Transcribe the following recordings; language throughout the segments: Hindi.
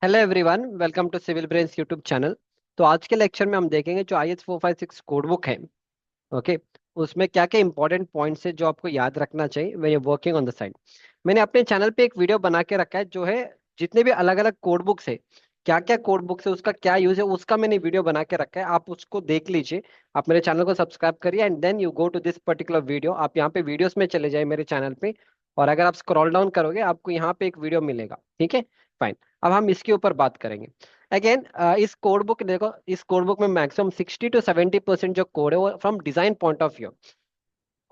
Hello everyone, welcome to Civil Brains YouTube channel. तो आज के लेक्चर में हम देखेंगे जो IS 456 कोड बुक है। ओके। उसमें क्या क्या इंपॉर्टेंट पॉइंट्स है जो आपको याद रखना चाहिए when you working on the side. मैंने अपने चैनल पे एक वीडियो बना के रखा है जो है जितने भी अलग अलग कोड बुक्स है, क्या क्या कोड बुक्स है, उसका क्या यूज है, उसका मैंने वीडियो बना के रखा है। आप उसको देख लीजिए। आप मेरे चैनल को सब्सक्राइब करिए and then you go to this particular video. आप यहाँ पे वीडियोस में चले जाए मेरे चैनल पे, और अगर आप स्क्रॉल डाउन करोगे आपको यहाँ पे एक वीडियो मिलेगा। ठीक है, फाइन। अब हम इसके ऊपर बात करेंगे। अगेन, इस कोड बुक देखो, इस कोड बुक में मैक्सिमम 60 to 70% जो कोड है वो from design point of view.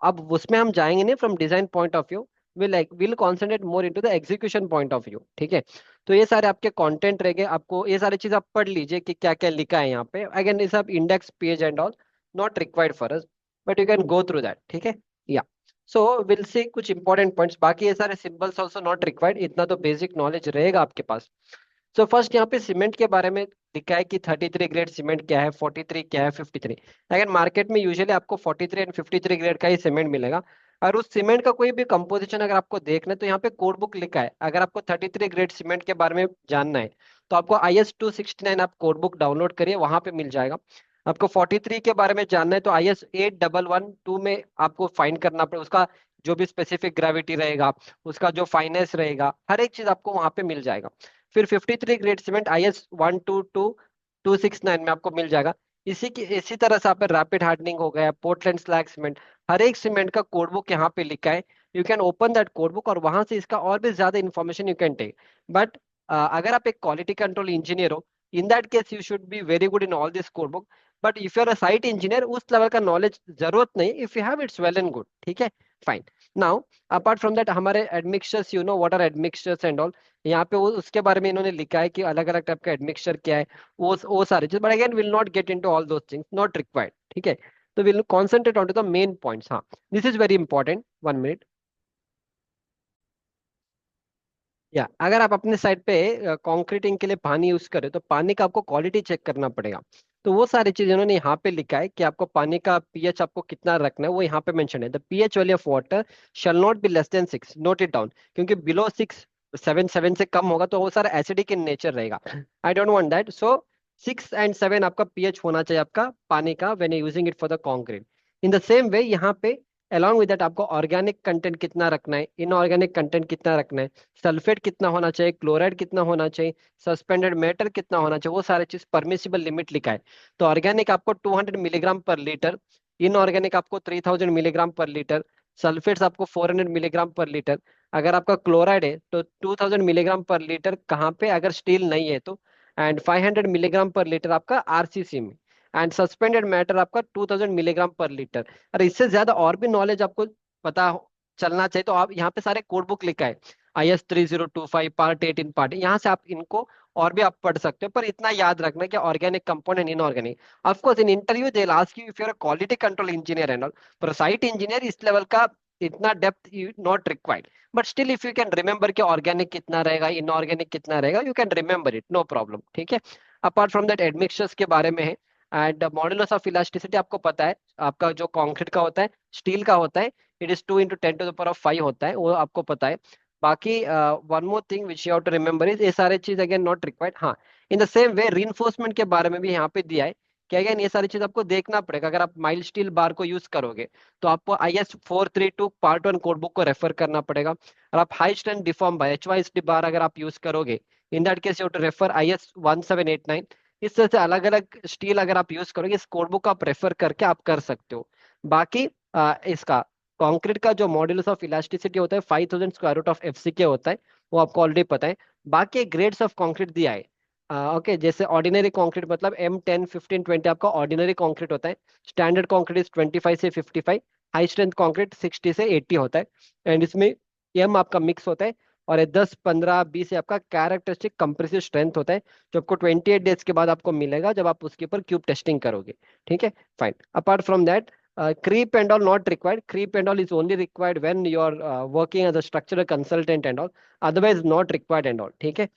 अब उसमें हम जाएंगे नहीं from design point of view, will concentrate more into the execution point of view. ठीक है। तो ये सारे आपके कंटेंट रहेंगे, आपको ये सारी चीज आप पढ़ लीजिए कि क्या क्या लिखा है यहाँ पे। अगेन ये सब index page and all not required for us, but you can go through that. ठीक है, या सो विल सी कुछ इंपॉर्टेंट पॉइंट्स। बाकी ये सारे सिंबल्स ऑल्सो नॉट रिक्वायर्ड, इतना तो बेसिक नॉलेज रहेगा आपके पास। सो फर्स्ट यहाँ पे सीमेंट के बारे में लिखा है कि 33 ग्रेड सीमेंट क्या है, 43 क्या है, 53। अगर मार्केट में यूजुअली आपको 43 एंड 53 ग्रेड का ही सीमेंट मिलेगा। और उस सीमेंट का कोई भी कंपोजिशन अगर आपको देखना है तो यहाँ पे कोड बुक लिखा है। अगर आपको 33 ग्रेड सीमेंट के बारे में जानना है तो आपको IS 269 आप कोड बुक डाउनलोड करिए, वहां पे मिल जाएगा। आपको 43 के बारे में जानना है तो IS 8112 में आपको फाइंड करना पड़ेगा। उसका जो भी स्पेसिफिक ग्रेविटी रहेगा, उसका जो फाइनेस रहेगा, हर एक चीज आपको वहां पे मिल जाएगा। फिर 53 ग्रेड सीमेंट IS 122 269 में आपको मिल जाएगा। इसी तरह से आप रैपिड हार्डनिंग हो गया, पोर्टलैंड स्लैग सीमेंट, हर एक सीमेंट का कोड बुक यहाँ पे लिखा है। You can open that code book और वहां से इसका और भी ज्यादा information you can take. But अगर आप एक क्वालिटी कंट्रोल इंजीनियर हो, in that case you should be very good in all this code book. But if you are a site engineer, उस लेवल का नॉलेज जरूरत नहीं। If you have, it's well and good. ठीक है, fine. Now apart from that, हमारे admixtures, you know what are admixtures and all. यहाँ पे वो उसके बारे में इन्होंने लिखा है कि अलग अलग टाइप का एडमिक्सचर क्या है, वो सारे चीज। But again will not get into all those things, not required. ठीक है, तो will concentrate on to the main points. हाँ, this is very important, 1 minute. या अगर आप अपने साइड पे कंक्रीटिंग के लिए पानी यूज करें तो पानी का आपको क्वालिटी चेक करना पड़ेगा। तो वो सारी चीज इन्होंने यहाँ पे लिखा है कि आपको पानी का पीएच आपको कितना रखना है, वो यहाँ पे मेंशन है। The pH value of water shell not be less than 6, note it down. क्योंकि बिलो 6, 7 से कम होगा तो वो सारा एसिडिक इन नेचर रहेगा। I don't want that. So 6 and 7 आपका पीएच होना चाहिए आपका पानी का when using it for the concrete. In the same वे यहाँ पे अलॉन्ग विद दैट आपको ऑर्गेनिक कंटेंट कितना रखना है, इनऑर्गेनिक कंटेंट कितना रखना है, सल्फेट कितना होना चाहिए, क्लोराइड कितना होना चाहिए, सस्पेंडेड मैटर कितना होना चाहिए, वो सारे चीज परमिसिबल लिमिट लिखा है। तो ऑर्गेनिक आपको 200 मिलीग्राम पर लीटर, इनऑर्गेनिक आपको 3000 मिलीग्राम पर लीटर, सल्फेट्स आपको 400 मिलीग्राम पर लीटर। अगर आपका क्लोराइड है तो 2000 मिलीग्राम पर लीटर कहाँ पे, अगर स्टील नहीं है तो। एंड 500 मिलीग्राम पर लीटर आपका RCC में। एंड सस्पेंडेड मैटर आपका 2000 मिलीग्राम पर लीटर। अरे इससे ज्यादा और भी नॉलेज आपको चलना चाहिए तो आप यहाँ पे सारे कोड बुक लिखा है। IS 3025 पार्ट 18 पार्ट, यहाँ से आप इनको और भी आप पढ़ सकते हो। पर इतना याद रखना कि organic component, inorganic. Of course in interview they ask you if you are quality control engineer and all. पर साइट इंजीनियर इस लेवल का इतना depth not required. But still if you can remember कि ऑर्गेनिक कितना रहेगा, इनऑर्गेनिक कितना रहेगा, you can remember it, no problem. ठीक है। अपार्ट फ्रॉम दैट एडमिक्सचर्स के बारे में है। एंड मॉडुलस ऑफ इलास्टिसिटी आपको पता है, आपका जो कंक्रीट का होता है, स्टील का होता है, इट इज 2 × 10⁵ होता है, वो आपको पता है। बाकी one more thing which you have to remember is, ये सारे चीज अगेन नॉट रिक्वायर्ड। हाँ, in the same way reinforcement के बारे में भी यहाँ पे दिया है कि अगेन ये सारी चीज आपको देखना पड़ेगा। अगर आप माइल्ड स्टील बार को यूज करोगे तो आपको IS 432 पार्ट 1 कोड बुक को रेफर करना पड़ेगा। और आप high strength deform by HYSD bar अगर आप यूज करोगे, in that case you to refer IS 1789। इस तरह से अलग अलग स्टील अगर आप यूज करोगे, इस कोड बुक का आप रेफर करके आप कर सकते हो। बाकी इसका कंक्रीट का जो मॉड्यूलस ऑफ इलास्टिसिटी होता है 5000 स्क्वायर रूट ऑफ FC के होता है, वो आपको ऑलरेडी पता है। बाकी ग्रेड्स ऑफ कंक्रीट दिया है। ओके, जैसे ऑर्डिनरी कंक्रीट मतलब M10 15 20 आपका ऑर्डिनरी कंक्रीट होता है। स्टैंडर्ड कंक्रीट इज 25 से 55। हाई स्ट्रेंथ कंक्रीट 60 से 80 होता है। एंड इसमें M आपका मिक्स होता है। और 10 15 20 आपका कैरेक्टरिस्टिक कंप्रेसिव स्ट्रेंथ होता है, जो आपको 28 डेज के बाद आपको मिलेगा जब आप उसके ऊपर क्यूब टेस्टिंग करोगे। ठीक है, fine. Apart from that, creep and all not required. Creep and all is only required when you are working as a structural consultant and all. Otherwise not required and all. ठीक है।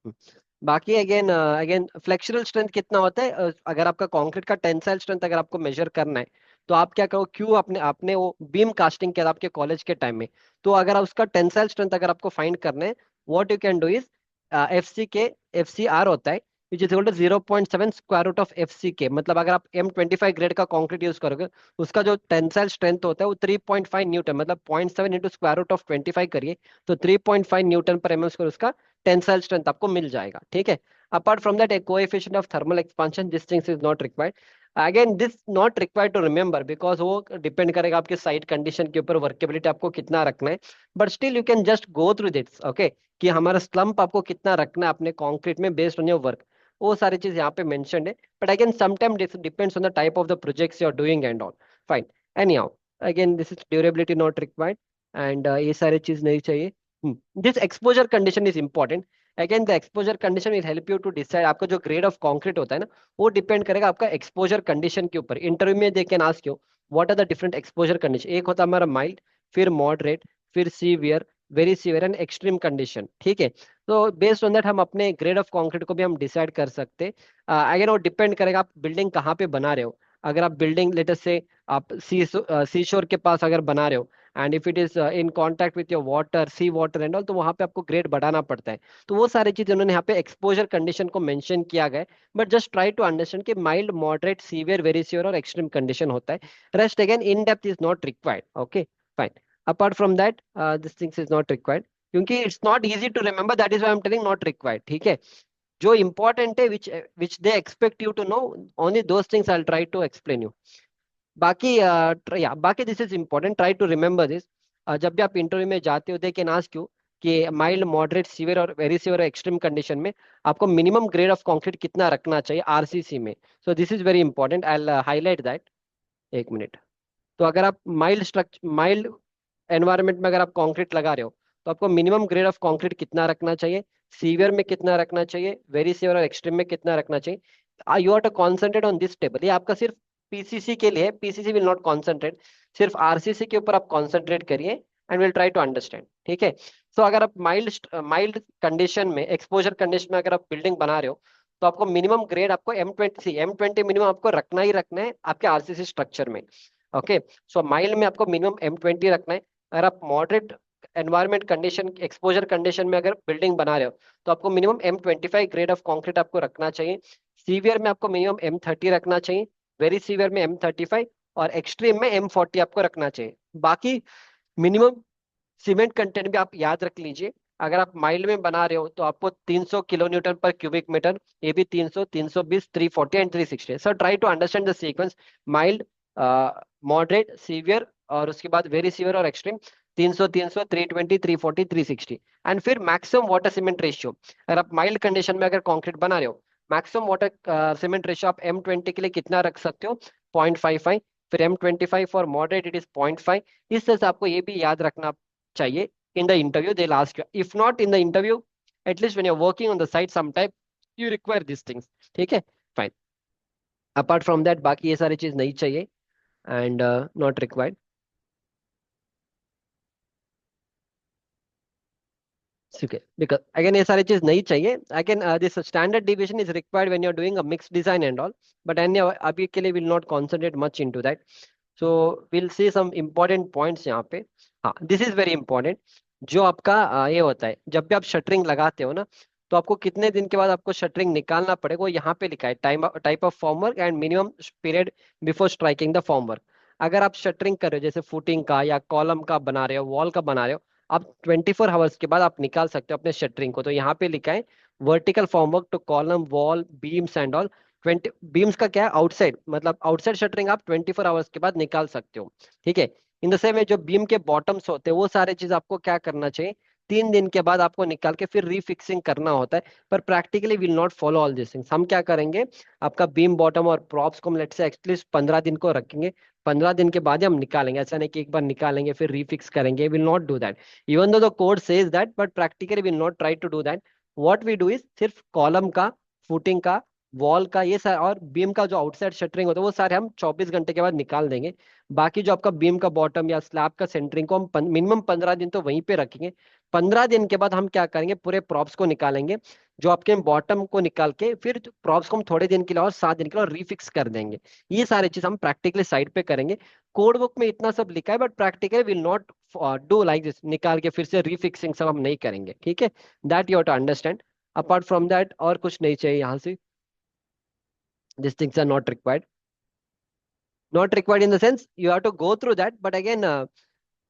हम्म। बाकी अगेन फ्लेक्सुरल स्ट्रेंथ कितना होता है, अगर आपका कंक्रीट का टेंसाइल स्ट्रेंथ अगर आपको मेजर करना है तो आप क्या करो, क्यों आपने आपने वो बीम कास्टिंग किया था आपके कॉलेज के टाइम में। तो अगर आप उसका टेंसाइल स्ट्रेंथ अगर आपको फाइंड करना है, what you can do is FCR होता है, which is equal to 0.7 square root of FCK। मतलब अगर आप M25 ग्रेड का कंक्रीट यूज करोगे, उसका जो टेंसाइल स्ट्रेंथ होता है वो 3.5 न्यूटन, मतलब 0.7 इंटू स्क्वायर रूट ऑफ 25 करिए तो 3.5 न्यूटन पर एमएम स्क्वायर उसका टेंसाइल स्ट्रेंथ आपको मिल जाएगा। ठीक है। Apart from that, a coefficient of thermal expansion, this things is not required. Again this not required to remember, because वो डिपेंड करेगा आपके साइट कंडीशन के ऊपर, वर्केबिलिटी आपको कितना रखना है। But still you can just go through this, okay, कि हमारा स्लम्प आपको कितना रखना है अपने कंक्रीट में बेस्ड ऑन योर वर्क। वो सारी चीज यहाँ पे मेंशन्ड है। But again sometime this depends on the type of the projects you are doing and all. Fine. Anyhow, again this is durability not required, and ये सारी चीज नहीं चाहिए। This exposure condition is important. Again the exposure condition will help you to decide, आपका जो ग्रेड ऑफ कंक्रीट होता है ना, वो डिपेंड करेगा आपका एक्सपोजर कंडीशन के ऊपर। इंटरव्यू में they can ask you what are the different exposure condition. एक होता है हमारा माइल्ड, फिर मॉडरेट, फिर severe, very severe and extreme condition. ठीक है। तो बेस्ड ऑन दैट हम अपने ग्रेड ऑफ कंक्रीट को भी हम डिसाइड कर सकते हैं। अगेन वो डिपेंड करेगा आप बिल्डिंग कहाँ पे बना रहे हो। अगर आप बिल्डिंग लेटेस्ट से आप सी शोर के पास अगर बना रहे हो, and if it is in contact with your water, sea water and all, तो वहां पे आपको ग्रेड बढ़ाना पड़ता है। तो वो सारी चीजें उन्होंने यहाँ पे एक्सपोजर कंडीशन को मेंशन किया गया है। But just try to understand कि mild, moderate, severe, very severe और एक्सट्रीम कंडीशन होता है। Rest again in depth is not required. Okay, fine. Apart from that this things is not required, क्योंकि it's not easy to remember, that is why I am telling not required. ठीक है। जो इंपॉर्टेंट है, which they expect you to know, only those things I will try to explain you. बाकी या बाकी this is important, try to remember this. जब भी आप इंटरव्यू में जाते हो, दे कैन आस्क यू कि माइल्ड, मॉडरेट, सीवियर और वेरी सीवियर और एक्सट्रीम कंडीशन में आपको मिनिमम ग्रेड ऑफ कंक्रीट कितना रखना चाहिए आरसीसी में। So this is very important, I highlight that. एक मिनट। तो अगर आप माइल्ड एनवायरनमेंट में अगर आप कंक्रीट लगा रहे हो, तो आपको मिनिमम ग्रेड ऑफ कंक्रीट कितना रखना चाहिए, सीवियर में कितना रखना चाहिए, वेरी सीवियर और एक्सट्रीम में कितना रखना चाहिए। You are to concentrate on this table. ये आपका सिर्फ पीसीसी के लिए, पीसीसी विल नॉट कॉन्सेंट्रेट, सिर्फ आरसीसी के ऊपर आप कॉन्सेंट्रेट करिए and will try to understand. ठीक है। सो अगर आप माइल्ड माइल्ड कंडीशन में, एक्सपोजर कंडीशन में अगर आप बिल्डिंग बना रहे हो, तो आपको मिनिमम ग्रेड आपको M20 मिनिमम आपको रखना ही रखना है आपके आरसीसी स्ट्रक्चर में। ओके। सो माइल्ड में आपको मिनिमम M20 रखना है। अगर आप moderate environment condition, exposure condition में अगर बिल्डिंग बना रहे हो, तो आपको minimum M25 grade of concrete आपको रखना चाहिए। सीवियर में आपको मिनिमम M30 रखना चाहिए, वेरी सीवियर में M35, और एक्सट्रीम में M40 आपको रखना चाहिए। बाकी मिनिमम सीमेंट कंटेंट भी आप याद रख लीजिए। अगर आप माइल्ड में बना रहे हो तो आपको 300 kilo newton per cubic metre, ये भी 300, 320, 340 and 360। Sir try to understand the sequence, mild, moderate, severe, और उसके बाद वेरी सीवियर और एक्सट्रीम। 300, 300, 320, 340, 360, एंड फिर मैक्सिमम वाटर सीमेंट रेशियो। अगर आप माइल्ड कंडीशन में अगर कॉन्क्रीट बना रहे हो, मैक्सिमम वाटर सीमेंट रेशियो आप M20 के लिए कितना रख सकते हो, 0.55। फिर M25 for moderate it is 0.5। इस तरह से आपको ये भी याद रखना चाहिए। In the interview they'll ask you, if not in the interview, at least when you're working on the site sometime you require these things। ठीक है, फाइन। अपार्ट फ्रॉम दैट बाकी ये सारी चीज नहीं चाहिए, एंड नॉट रिक्वायर्ड। ठीक है, बिकॉज अगेन ये सारी चीज नहीं चाहिए। Again this standard deviation is required when you are doing a mix design and all, but any अभी के लिए will not concentrate much into that. So will see some important points यहाँ पे। हाँ, दिस इज वेरी इंपॉर्टेंट। जो आपका ये होता है, जब भी आप शटरिंग लगाते हो ना, तो आपको कितने दिन के बाद आपको शटरिंग निकालना पड़ेगा, वो यहाँ पे लिखा है, type of formwork and minimum period before striking the formwork. अगर आप शटरिंग कर रहे हो, जैसे फुटिंग का या कॉलम का बना रहे हो, वॉल का बना रहे हो, आप 24 आवर्स के बाद आप निकाल सकते हो अपने शटरिंग को। तो यहाँ पे लिखा है vertical formwork to column, wall, beams and all. 20 beams का क्या है, आउटसाइड, मतलब आउटसाइड शटरिंग आप 24 आवर्स के बाद निकाल सकते हो। ठीक है। इन द सेम में जो बीम के बॉटम्स होते हैं, वो सारे चीज आपको क्या करना चाहिए, 3 दिन के बाद आपको निकाल के फिर रीफिक्सिंग करना होता है। पर practically will not follow all this things. हम क्या करेंगे, आपका बीम बॉटम और प्रॉप्स को हम लेट से एटलीस्ट 15 दिन को रखेंगे। 15 दिन के बाद ही हम निकालेंगे। ऐसा नहीं कि एक बार निकालेंगे फिर रीफिक्स करेंगे, will not do that. Even though the code says that, but practically will not try to do that. What we do is सिर्फ कॉलम का, फुटिंग का, वॉल का, ये सारा, और बीम का जो आउटसाइड शटरिंग होता है, वो सारे हम 24 घंटे के बाद निकाल देंगे। बाकी जो आपका बीम का बॉटम या स्लैब का सेंटरिंग को हम मिनिमम 15 दिन तो वहीं पे रखेंगे। 15 दिन के बाद हम क्या करेंगे, पूरे प्रॉप्स को निकालेंगे। जो आपके बॉटम को निकाल के फिर प्रॉप्स को हम थोड़े दिन के लिए और 7 दिन के लिए और रीफिक्स कर देंगे। ये सारी चीज हम प्रैक्टिकली साइड पे करेंगे। कोड बुक में इतना सब लिखा है, but practically will not do like this, निकाल के फिर से रीफिक्सिंग सब हम नहीं करेंगे। ठीक है, that you have to understand. Apart from that और कुछ नहीं चाहिए यहाँ से. This things are not required in the sense you have to go through that, but again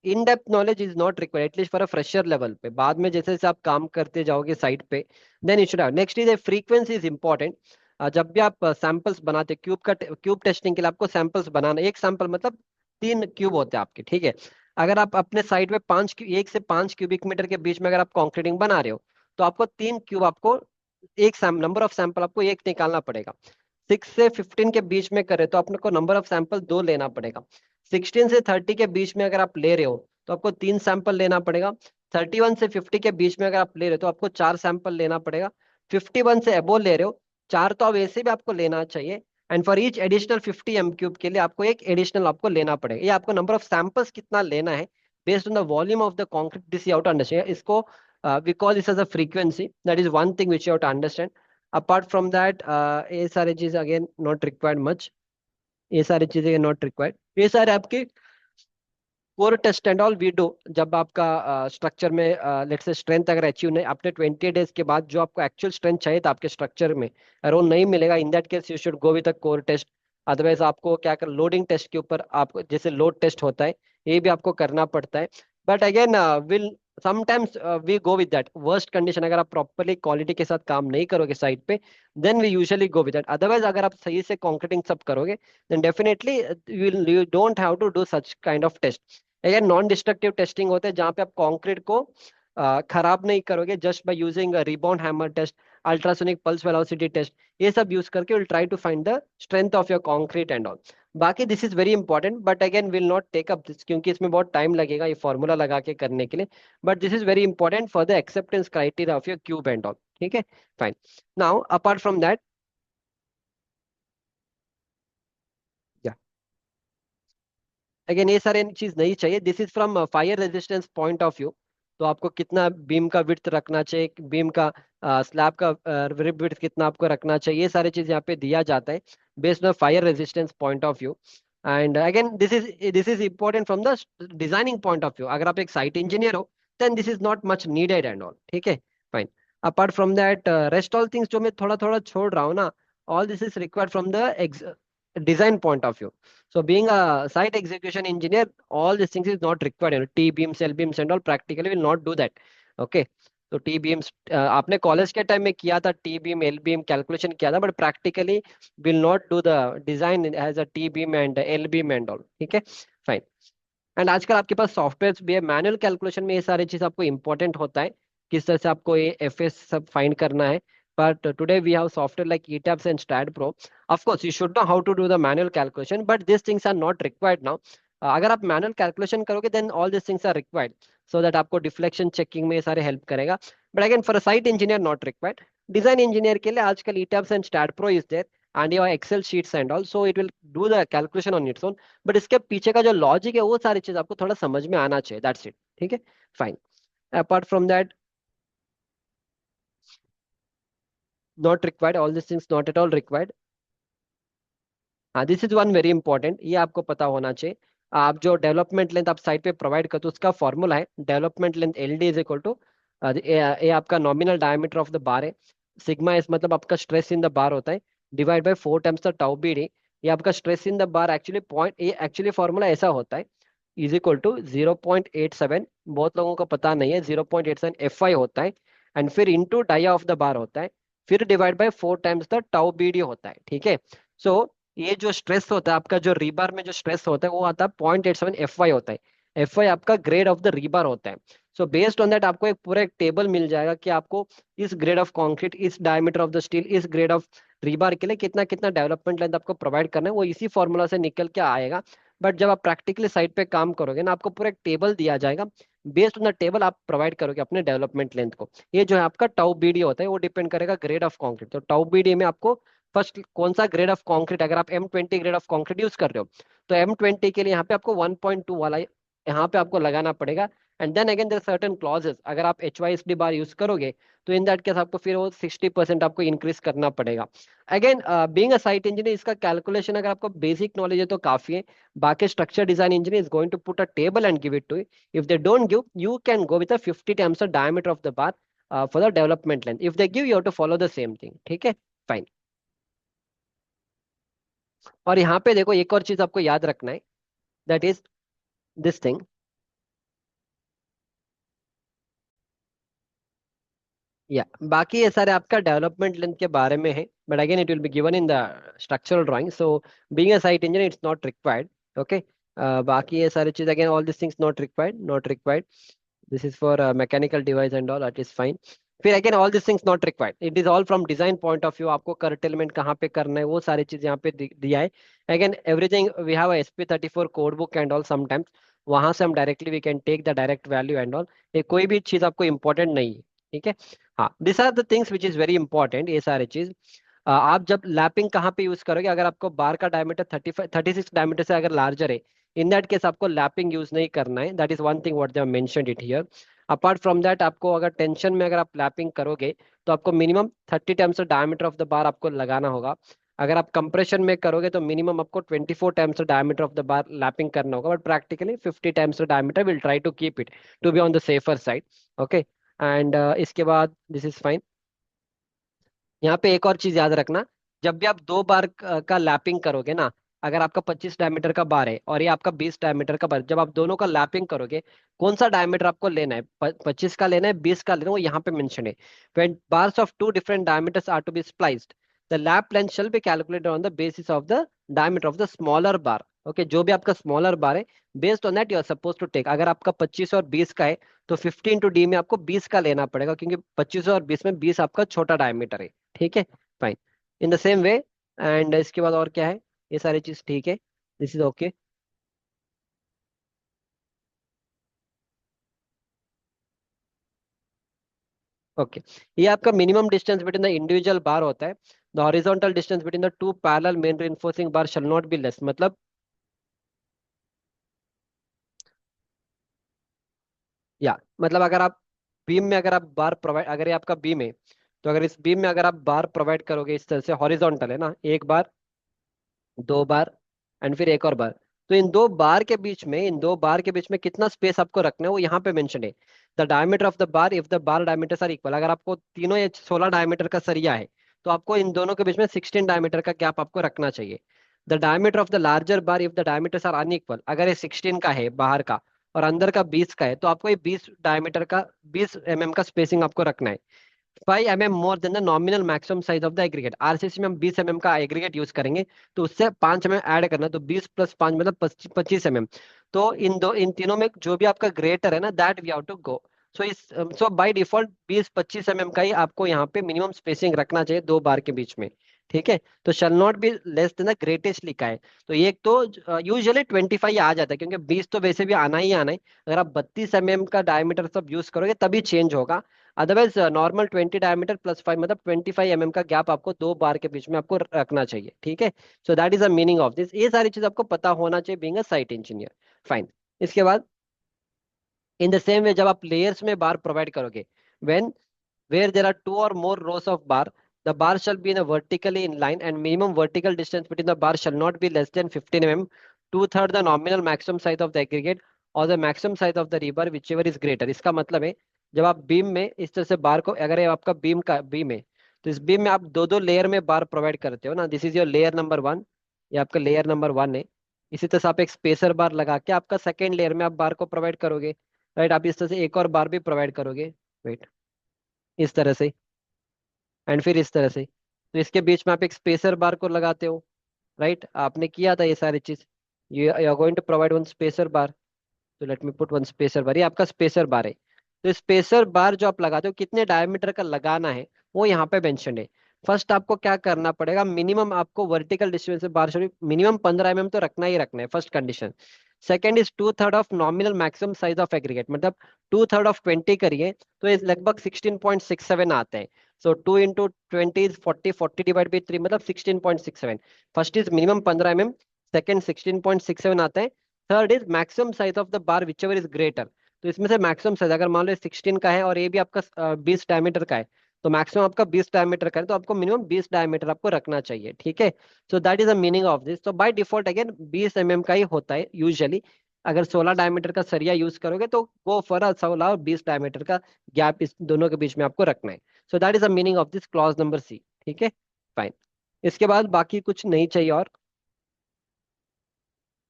in depth knowledge is not required at least for a fresher level पे. बाद में जैसे जैसे आप काम करते जाओगे साइट पे, then you should have. Next is a frequency is important. जब भी आप सैंपल्स बनाते क्यूब टेस्टिंग के लिए आपको सैंपल्स बनाना. एक सैंपल मतलब 3 क्यूब होते हैं आपके, ठीक है. अगर आप अपने साइट में 1 से 5 क्यूबिक मीटर के बीच में अगर आप कॉन्क्रीटिंग बना रहे हो, तो आपको 3 क्यूब आपको एक नंबर ऑफ सैंपल आपको एक निकालना पड़ेगा. 6 से 15 के बीच में करे तो आपने को नंबर ऑफ सैंपल 2 लेना पड़ेगा. 16 से 30 के बीच में अगर आप ले रहे हो तो आपको 3 सैंपल लेना पड़ेगा. 31 से 50 के बीच में अगर आप ले रहे हो तो आपको 4 सैंपल लेना पड़ेगा. 51 से अबो ले रहे हो, चार तो अब ऐसे भी आपको लेना चाहिए. And for each additional 50 m³ के लिए आपको एक एडिशनल आपको लेना पड़ेगा. ये आपको नंबर ऑफ सैंपल्स कितना लेना है based on the volume of the concrete, this you have to understand. इसको we call this as a frequency. That is one thing which you have to understand. Apart from that ये सारी चीज अगेन नॉट रिक्वायर्ड मच. ये सारी चीजें नॉट रिक्वायर्ड. ये सारे आपके core test and all we do जब आपका स्ट्रक्चर में लेट्स से स्ट्रेंथ अगर अचीव नहीं आपने 20 डेज के बाद जो आपको एक्चुअल स्ट्रेंथ चाहिए था आपके स्ट्रक्चर में, अगर वो नहीं मिलेगा, in that case you should go with a core test. Otherwise आपको क्या कर, लोडिंग टेस्ट के ऊपर आपको जैसे लोड टेस्ट होता है ये भी आपको करना पड़ता है. But again will sometimes we go with that worst condition. अगर आप प्रॉपरली क्वालिटी के साथ काम नहीं करोगे साइट पे, then we usually go with that. Otherwise अगर आप सही से कॉन्क्रीटिंग सब करोगे, then definitely you don't have to do such kind of test. Again non destructive testing होते हैं जहां पे आप कंक्रीट को खराब नहीं करोगे just by using rebound hammer test, ultrasonic pulse velocity test. ये सब यूज करके will try to find the strength of your concrete and all. बाकी this is very important but again will not take up this क्योंकि इसमें बहुत टाइम लगेगा ये फॉर्मूला लगा के करने के लिए. But this is very important for the acceptance criteria of your cube and all. ठीक है, fine. Now apart from that, again ये सारे चीज नहीं चाहिए. This is from fire resistance point of view. तो आपको कितना बीम का विड्थ रखना चाहिए, बीम का स्लैब का रिब विड्थ कितना आपको रखना चाहिए, ये सारी चीज यहाँ पे दिया जाता है based on fire resistance point of view. And again this is important from the designing point of view. अगर आप एक साइट इंजीनियर हो then this is not much needed and all. ठीक है, fine. Apart from that rest all things जो मैं थोड़ा थोड़ा छोड़ रहा हूँ ना, all this is required from the design point of view. So being a site execution engineer, all these things is not required. T beams, L beams and all practically will not do that. Okay. तो टी बीम्स आपने कॉलेज के टाइम में किया था, T beam L beam calculation किया था, but practically will not do the design as a T beam and L beam and all. ठीक है, फाइन. एंड आजकल आपके पास सॉफ्टवेयर भी है. मैनुअल कैलकुलेशन में ये सारी चीज आपको इंपॉर्टेंट होता है, किस तरह से आपको ये एफ एस सब फाइंड करना है. But today we have software like ETABS and STAAD Pro. Of course you should know how to do the manual calculation but this things are not required now. अगर आप मैनुअल कैलकुलेशन करोगे then all this things are required so that आपको डिफ्लेक्शन चेकिंग में ये सारे हेल्प करेगा. But again for a site engineer not required. Design engineer के लिए आजकल ETABS and STAAD pro is there and your excel sheets and all, so it will do the calculation on its own. But इसके पीछे का जो लॉजिक है वो सारी चीज आपको थोड़ा समझ में आना चाहिए. That's it. ठीक है, fine. Apart from that not required. All this things not at all required. हाँ, this is one very important, ये आपको पता होना चाहिए. आप जो डेवलपमेंट लेंथ आप साइट पे प्रोवाइड करते हो उसका फॉर्मूला है development length L D is equal to, ये आपका nominal diameter of the bar है. सिग्मा एस मतलब आपका स्ट्रेस इन द बार होता है, divide by 4 times the tau B D. ये आपका stress in the bar actually point, ये एक्चुअली फॉर्मूला ऐसा होता है इज इक्वल टू 0.87, बहुत लोगों को पता नहीं है, 0.87 एफ आई होता है. एंड फिर into dia of the bar होता है, फिर divide by 4 times the tau B D होता है. ठीक है, सो ये जो स्ट्रेस होता है आपका, जो रीबार में जो स्ट्रेस होता है वो आता है 0.87 एफ वाई होता है. एफ वाई आपका ग्रेड ऑफ द रीबार होता है. सो बेस्ड ऑन दैट आपको एक पूरा एक टेबल मिल जाएगा कि आपको इस ग्रेड ऑफ कंक्रीट, इस डायमीटर ऑफ द स्टील, इस ग्रेड ऑफ रीबार के लिए कितना कितना डेवलपमेंट लेंथ आपको प्रोवाइड करना है, वो इसी फॉर्मूला से निकल के आएगा. बट जब आप प्रैक्टिकली साइट पे काम करोगे ना, आपको पूरा एक टेबल दिया जाएगा. बेस्ड ऑन द टेबल आप प्रोवाइड करोगे अपने डेवलपमेंट लेंथ को. ये जो है आपका टाउ बीडी होता है, वो डिपेंड करेगा ग्रेड ऑफ कंक्रीट. तो टाउ बीडी में आपको फर्स्ट कौन सा ग्रेड ऑफ कंक्रीट, अगर आप M20 grade of concrete use कर रहे हो तो M20 के लिए यहाँ पे आपको 1.2 वाला यहाँ पे आपको लगाना पड़ेगा. And then again there certain clauses, अगर आप HYSD बार यूज करोगे तो इन दैट केस आपको फिर वो 60% आपको इंक्रीज करना पड़ेगा. Again being a site engineer इसका कैलकुलेशन अगर आपको बेसिक नॉलेज है तो काफी है. बाकी structure design engineer is going to put a table and give it to you. If they don't give, you can go with 50 times the diameter of the bar. For the development length, if they give you have to follow the same thing, ठीक है, फाइन। और यहाँ पे देखो एक और चीज आपको याद रखना है, दैट इज दिस थिंग। या बाकी ये सारे आपका डेवलपमेंट लेंथ के बारे में है, but again it will be given in the structural drawing, so being a site engineer it's not required. Okay, बाकी ये सारी चीज again all this things not required, not required. This is for mechanical device and all, that is fine। फिर again all this things not required, it is all from design point of view, आपको करटेलमेंट कहाँ पे करना है वो सारी चीज यहाँ पे दिया है। Again everything we have SP34 code book and all, sometimes वहां से हम directly we can take the direct value and all, ये कोई भी चीज आपको इंपॉर्टेंट नहीं है, ठीक है। हाँ, this are the things which is very important, ये सारी चीज। आप जब लैपिंग कहाँ पे यूज करोगे, अगर आपको बार का डायमीटर 36 डायमीटर से अगर लार्जर है, इन दैट केस आपको लैपिंग यूज नहीं करना है, that is one thing what they have mentioned it here. Apart from that आपको अगर टेंशन में अगर आप लैपिंग करोगे तो आपको minimum 30 times the diameter of the बार आपको लगाना होगा। अगर आप कंप्रेशन में करोगे तो मिनिमम आपको 24 times the diameter of the bar lapping करना होगा, but practically 50 times the diameter will try to keep it to be on the safer side. Okay, and इसके बाद दिस इज फाइन। यहाँ पे एक और चीज याद रखना, जब भी आप दो बार का लैपिंग करोगे ना, अगर आपका 25 डायमीटर का बार है और ये आपका 20 डायमीटर का बार, जब आप दोनों का लैपिंग करोगे, कौन सा डायमीटर आपको लेना है, 25 का लेना है, 20 का लेना है, वो यहाँ पे मेंशन है। When bars of two different diameters are to be spliced, the lap length shall be calculated on the basis of the diameter of the smaller bar. Okay, जो भी आपका स्मॉलर बार है, based on that you are suppose to take, अगर आपका 25 और 20 का है तो 15 × D में आपको 20 का लेना पड़ेगा, क्योंकि 25 और 20 में 20 आपका छोटा डायमीटर है, ठीक है, fine. In the same way, and इसके बाद और क्या है, ये सारी चीज ठीक है, दिस इज ओके। ओके, ये आपका minimum distance between the individual bar होता है। The horizontal distance between the two parallel main reinforcing bar shall not be less, मतलब या मतलब अगर आप बीम में अगर आप बार प्रोवाइड, अगर ये आपका बीम है, तो अगर इस बीम में अगर आप बार प्रोवाइड करोगे इस तरह से, हॉरिजॉन्टल है ना, एक बार, दो बार, एंड फिर एक और बार, तो इन दो बार के बीच में, इन दो बार के बीच में कितना स्पेस आपको रखना है वो यहाँ पे मेंशन है। The diameter of the bar if the bar diameters are equal, अगर आपको तीनों या 16 डायमीटर का सरिया है, तो आपको इन दोनों के बीच में 16 डायमीटर का गैप आपको रखना चाहिए। The diameter of the larger bar if the diameters are unequal, अगर ये 16 का है बाहर का और अंदर का 20 का है, तो आपको ये 20 डायमीटर का 20 mm का स्पेसिंग आपको रखना है। 5 mm more than the nominal maximum size of the aggregate, RCC में हम 20 mm का एग्रीगेट यूज करेंगे, तो उससे 5 mm ऐड करना, तो 20 + 5 मतलब 25 mm। तो इन तीनों में जो भी आपका ग्रेटर है ना, that we have to go. So by default 20-25 mm का ही आपको यहाँ पे मिनिमम स्पेसिंग रखना चाहिए दो बार के बीच में, ठीक है। तो शैल not be less than the greatest लिखा है, तो ये तो यूजुअली 25 आ जाता है, क्योंकि 20 तो वैसे भी आना ही आना है। अगर आप 32 mm का डायमीटर सब यूज करोगे तभी चेंज होगा, अदरवाइज नॉर्मल 20 डायमीटर +5 मतलब 25 mm का गैप आपको दो बार के बीच में आपको रखना चाहिए, ठीक है। So that is the meaning of this, ये सारी चीज आपको पता होना चाहिए being a site engineer, fine. इसके बाद इन द सेम वे, जब आप लेयर्स में बार प्रोवाइड करोगे, when where there are two or more rows of bar, the bar shall be in a vertically in line and minimum vertical distance between the bar shall not be less than 15 mm, two-third the nominal maximum size of the aggregate or the maximum size of the rebar whichever is greater। इसका मतलब है, जब आप बीम में इस तरह से बार को, अगर ये आपका बीम का बीम है, तो इस बीम में आप दो दो लेयर में बार प्रोवाइड करते हो ना, this is your layer number 1, ये आपका लेयर नंबर 1 है। इसी तरह से आप एक स्पेसर बार लगा के आपका सेकेंड लेयर में आप बार को प्रोवाइड करोगे, राइट। आप इस तरह से एक और बार भी प्रोवाइड करोगे, वेट, इस तरह से, एंड फिर इस तरह से, तो इसके बीच में आप एक स्पेसर बार को लगाते हो, राइट। आपने किया था ये सारी चीज, you are going to provide one spacer bar, तो let me put one spacer bar, ये आपका स्पेसर बार है। तो स्पेसर बार जो आप लगाते हो कितने डायमीटर का लगाना है वो यहाँ पे मेंशन है। फर्स्ट आपको क्या करना पड़ेगा, मिनिमम आपको वर्टिकल डिस्टेंस से बार मिनिमम 15 mm तो रखना ही रखना है, first condition. Second is to-third of nominal maximum size of aggregate, मतलब टू-थर्ड ऑफ 20 करिए तो ये लगभग 16.67 आते हैं। सो 2 × 20 इज 40, 40/3 मतलब 16.67। First is minimum 15 mm, second 16.67 आता है, third is maximum size of the bar which ever is greater. तो इसमें से मैक्सिमम साइज अगर मान लो 16 का है और ये भी आपका 20 डायमीटर का है, तो मैक्सिमम आपका 20 डायमीटर का है, तो आपको मिनिमम 20 डायमीटर आपको रखना चाहिए, ठीक है। So that is the meaning of this. तो बाय डिफॉल्ट अगेन 20 mm का ही होता है यूजुअली, अगर 16 डायमीटर का सरिया यूज करोगे तो वो फॉर 16 और 20 डायमीटर का गैप इस दोनों के बीच में आपको रखना है। So that is the meaning of this clause number C. ठीक है, फाइन। इसके बाद बाकी कुछ नहीं चाहिए और,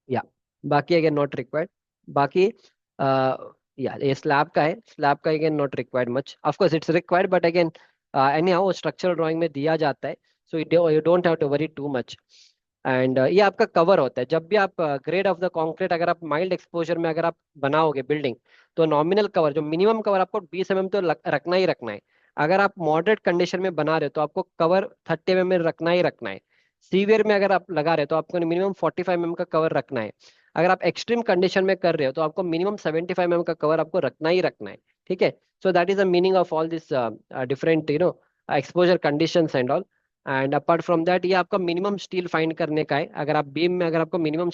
या बाकी अगेन नॉट रिक्वायर्ड। बाकी आ, या ये स्लैब का है, स्लैब का again not required much, of course it's required but again anyhow structural drawing में दिया जाता है, so you don't have to worry too much. And ये आपका कवर होता है जब भी आप ग्रेड ऑफ द कंक्रीट, अगर आप माइल्ड एक्सपोजर में अगर आप बनाओगे बिल्डिंग, तो नॉमिनल कवर जो मिनिमम कवर आपको 20 mm तो रखना ही रखना है। अगर आप मॉडरेट कंडीशन में बना रहे हो तो आपको कवर 30 mm में रखना ही रखना है। सीवियर में अगर आप लगा रहे हो तो आपको मिनिमम 45 mm का कवर रखना है। अगर आप एक्सट्रीम कंडीशन में कर रहे हो तो आपको मिनिमम 75 mm का कवर आपको रखना ही रखना है। ठीक है, so that is the meaning of all this different exposure conditions and all. And apart from that ये आपका मिनिमम स्टील फाइंड करने का है। अगर आप बीम में अगर आपको मिनिमम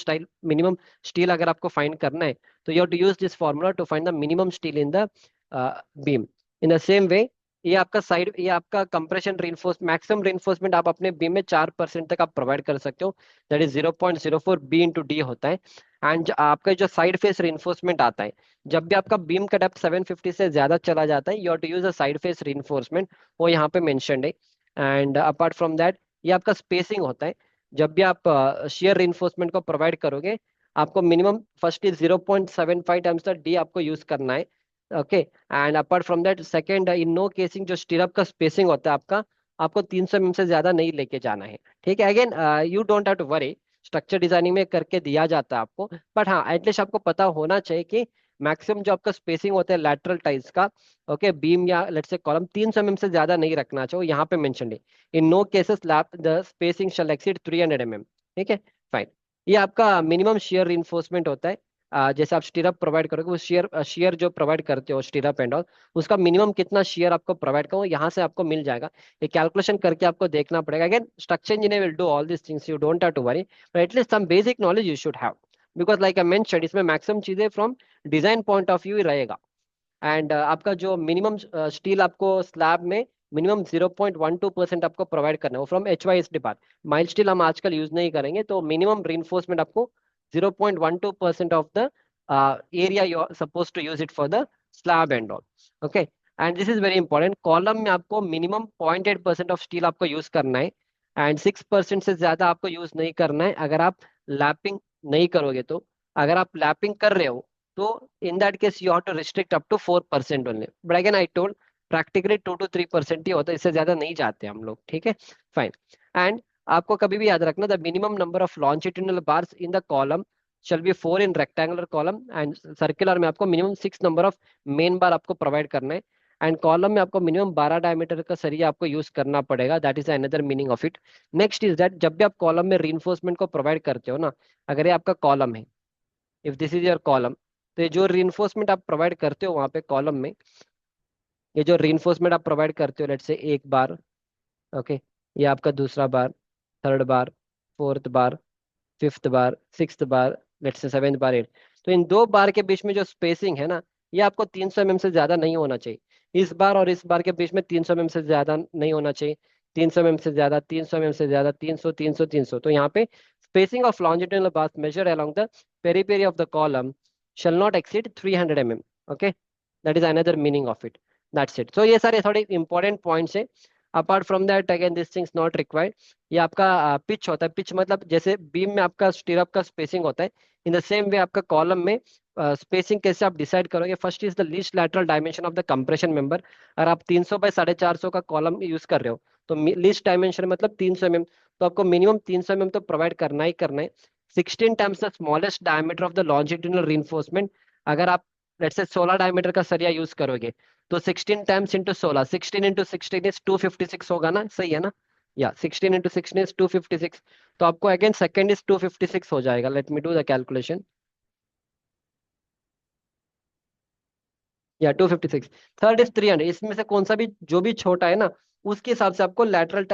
स्टील अगर आपको फाइंड करना है, तो you have to use this formula to find the minimum steel in the beam. In the same way ये आपका कंप्रेशन रिइंफोर्स मैक्सिमम रिइंफोर्समेंट आप अपने बीम में 4% तक आप प्रोवाइड कर सकते हो। दैट इज 0.04 B/D होता है। एंड आपका जो साइड फेस रिइंफोर्समेंट आता है, जब भी आपका बीम का डेप्थ 750 से ज्यादा चला जाता है, you have to use a side face reinforcement, वो यहाँ पे मेंशन्ड है। एंड अपार्ट फ्रॉम दैट ये आपका स्पेसिंग होता है। जब भी आप शेयर रिइंफोर्समेंट को प्रोवाइड करोगे, आपको minimum first is 0.75 times the D आपको यूज करना है। Okay, and apart from that second, in no casing जो स्टीरअप का स्पेसिंग होता है आपका, आपको 300 mm से ज्यादा नहीं लेके जाना है। ठीक है, again you don't have to worry, structure designing में करके दिया जाता है आपको, बट हाँ एटलीस्ट आपको पता होना चाहिए कि मैक्सिमम जो आपका स्पेसिंग होता है लैटरल टाइल्स का, ओके, बीम या लेट्स से कॉलम 300 mm से ज्यादा नहीं रखना चाहिए, यहाँ पे मेंशन है। In no cases lap the spacing shall exceed 300 mm। ठीक है, फाइन। ये आपका मिनिमम शेयर रिइंफोर्समेंट होता है। जैसे आप स्टीरअप प्रोवाइड करोगे, वो शेयर शेयर जो प्रोवाइड करते हो स्टीरअप एंड ऑल, उसका मिनिमम कितना शेयर आपको प्रोवाइड करो यहाँ से आपको मिल जाएगा। ये कैलकुलेशन करके आपको देखना पड़ेगा। Again structure engineer will do all this things, you don't have to worry, but at least some basic knowledge you should have, because like I mentioned इसमें मैक्सिमम चीजें from design point of view ही रहेगा। एंड आपका जो मिनिमम स्टील आपको स्लैब में मिनिमम 0.12% आपको प्रोवाइड करना है, वो from HYSD part. Mild steel हम आजकल यूज नहीं करेंगे, तो मिनिमम रीइंफोर्समेंट आपको 0.12% of the area you are suppose to use it for the slab and all. Okay, and this is very important, column में आपको मिनिमम 0.8% ऑफ स्टील आपको यूज करना है, एंड 6% से ज्यादा आपको यूज नहीं करना है अगर आप लैपिंग नहीं करोगे तो। अगर आप लैपिंग कर रहे हो तो in that case you have to restrict up to 4% only, but again I told practically 2 to 3% ही होता है, इससे ज्यादा नहीं जाते हम लोग। ठीक है, फाइन। एंड आपको कभी भी याद रखना, the minimum number of longitudinal bars in the column shall be 4 in rectangular column, and circular में आपको मिनिमम 6 नंबर ऑफ मेन बार आपको प्रोवाइड करना है। एंड कॉलम में आपको मिनिमम 12 डायमीटर का सरिया आपको यूज करना पड़ेगा, that is another meaning of it. Next is that जब भी आप कॉलम में रीइंफोर्समेंट को प्रोवाइड करते हो ना, अगर ये आपका कॉलम है, if this is your column, तो ये जो रीइंफोर्समेंट आप प्रोवाइड करते हो वहां पे कॉलम में, ये जो रीइंफोर्समेंट आप प्रोवाइड करते हो, लेट से एक बार, ओके, ये आपका दूसरा बार, थर्ड बार, फोर्थ बार, फिफ्थ बार, सिक्स्थ बार, लेट से सेवेंथ बार, एट, तो इन दो बार के बीच में जो स्पेसिंग है ना, ये आपको 300 mm से ज्यादा नहीं होना चाहिए। इस बार और इस बार के बीच में 300 mm से ज्यादा नहीं होना चाहिए। 300 mm से ज्यादा, 300 mm से ज्यादा, 300, 300, 300, तो यहाँ पे spacing of longitudinal bars measured along the periphery of the column shall not exceed 300 mm। okay, that is another meaning of it। that's it। so ये सारे थोड़े इंपॉर्टेंट पॉइंट्स है। Apart from that again this things not required. ये आपका पिच होता है, पिच मतलब जैसे बीम में आपका स्टीरअप का स्पेसिंग होता है, इन द सेम वे आपका कॉलम में स्पेसिंग कैसे आप डिसाइड करोगे, first is the least lateral dimension of the compression member. अगर आप 300 बाय 450 का कॉलम यूज कर रहे हो, तो लीस्ट डायमेंशन मतलब 300 mm, तो आपको मिनिमम 300 mm तो प्रोवाइड करना ही करना है। 16 times the smallest diameter of the longitudinal reinforcement. अगर आप लेट्स से 16 डायमीटर का सरिया यूज करोगे, तो 16 टाइम्स इंटू 16, 16 इंटू 16 इज 256 होगा ना, सही है ना? या 16 इंटू 16 इज 256, तो आपको अगेन सेकेंड इज 256 हो जाएगा। Let me do the calculation. या 256, थर्ड इज 300, इसमें से कौन सा भी जो भी छोटा है ना, उसके हिसाब से आपको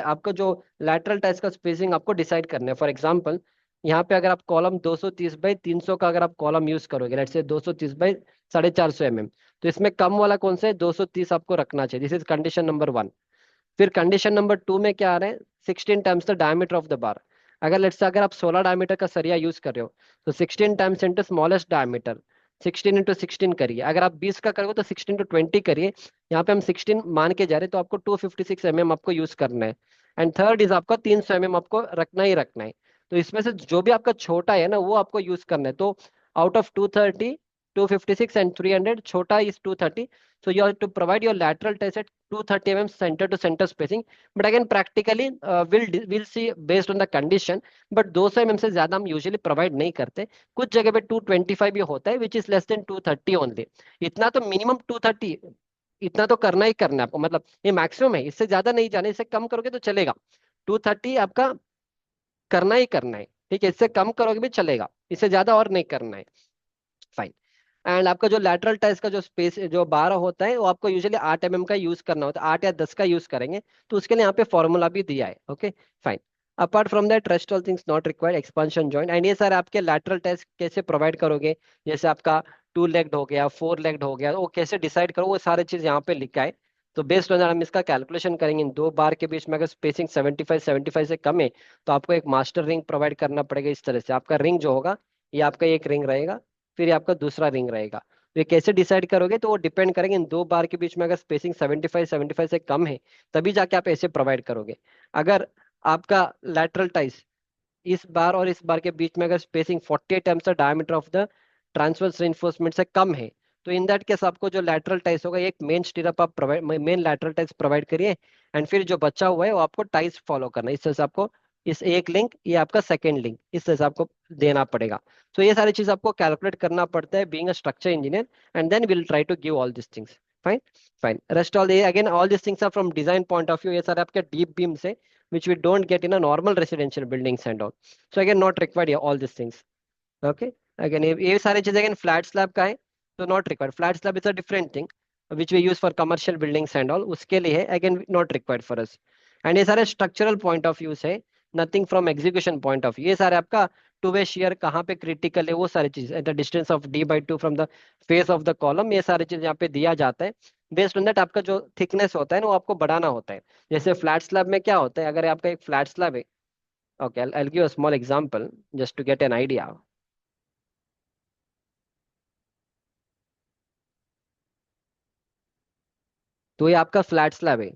आपका जो लैटरल टाइल्स का स्पेसिंग आपको डिसाइड करना है। फॉर एग्जांपल यहाँ पे अगर आप कॉलम 230 बाई 300 का अगर आप कॉलम यूज करोगे, लेट्स से 230 बाई 450 mm, तो इसमें कम वाला कौन सा है, 230 आपको रखना चाहिए। This is condition number 1। फिर कंडीशन नंबर 2 में क्या आ रहा है, 16 times the diameter of the बार। अगर लेट्स से अगर आप 16 डायमीटर का सरिया यूज कर रहे हो तो 16 times into smallest diameter, 16 into 16 करिए। अगर आप 20 का करोगे तो 16 इंटू 20 करिए। यहाँ पे हम 16 मान के जा रहे हैं, तो आपको 256 mm आपको यूज करना है। एंड थर्ड इज आपका 300 mm आपको रखना ही रखना है। तो इसमें से जो भी आपका छोटा है ना वो आपको यूज करना है। तो आउट ऑफ 230, 256 एंड 300, छोटा is 230। So you have to provide your lateral ties at 230 mm center to center spacing. But again, practically we'll see based on the condition. But 200 mm से ज्यादा हम यूजुअली प्रोवाइड नहीं करते। कुछ जगह पे 225 भी होता है, which is less than 230 only. इतना तो मिनिमम 230, इतना तो करना ही करना है आपको, मतलब ये मैक्सिमम है, इससे ज्यादा नहीं जाना, इससे कम करोगे तो चलेगा। 230 आपका करना ही करना है, ठीक है, इससे कम करोगे भी चलेगा, इससे ज्यादा और नहीं करना है। फाइन। एंड आपका जो लैटरल टाइस का जो स्पेस जो 12 होता है वो आपको यूजुअली 8 mm का यूज करना होता है, 8 या 10 का यूज करेंगे। तो उसके लिए यहाँ पे फॉर्मूला भी दिया है। Okay fine. Apart from that rest all things not required expansion joint. And ये सर आपके लैटरल टाइस कैसे प्रोवाइड करोगे, जैसे आपका 2 लेग्ड हो गया, 4 लेग्ड हो गया, वो कैसे डिसाइड करो, वो सारे चीज यहाँ पे लिखा है। तो बेस्ड ऑन हम इसका कैलकुलेशन करेंगे। इन दो बार के बीच में अगर स्पेसिंग 75 से कम है तो आपको एक मास्टर रिंग प्रोवाइड करना पड़ेगा। इस तरह से आपका रिंग जो होगा, ये आपका एक रिंग रहेगा, फिर ये आपका दूसरा रिंग रहेगा। तो ये कैसे डिसाइड करोगे, तो वो डिपेंड करेंगे इन दो बार के बीच में अगर स्पेसिंग 75 से कम है तभी जाके आप ऐसे प्रोवाइड करोगे। अगर आपका लैटरल टाइस इस बार और इस बार के बीच में अगर spacing 48 times the diameter of the transverse reinforcement से कम है, तो इन दैट केस आपको जो लैटरल टाइस होगा, एक मेन स्टीरअप आप प्रोवाइड, मेन लैटरल टाइस प्रोवाइड करिए। एंड फिर जो बचा हुआ है वो आपको टाइस फॉलो करना है। इस तरह से आपको इस एक लिंक, ये आपका सेकेंड लिंक, इस तरह से आपको देना पड़ेगा। तो ये सारी चीज आपको कैलकुलेट करना पड़ता है being a structure engineer. And then will try to give all this things. Fine. Fine. Rest all again all this things are from design point of view. ये सारे आपके डीप बीम्स है which we don't get in a normal residential buildings and all. So again, not required here, all these things. Okay. Again, ये सारी चीजें again flat slab का है, तो not required. Flat slab is a different thing which we use for commercial buildings and all. उसके लिए है, again not required for us. And ये सारे structural point of views है, nothing from execution point of view. ये सारे आपका टू वे शेयर कहाँ पे क्रिटिकल है वो सारी चीज, the distance of d/2 from the face of the column, ये सारी चीज यहाँ पे दिया जाता है। बेस्ड ऑन दैट आपका जो थिकनेस होता है ना वो आपको बढ़ाना होता है। जैसे फ्लैट स्लैब में क्या होता है, अगर आपका एक फ्लैट स्लैब है, okay I give a small example just to get an idea. तो ये आपका फ्लैट स्लैब है।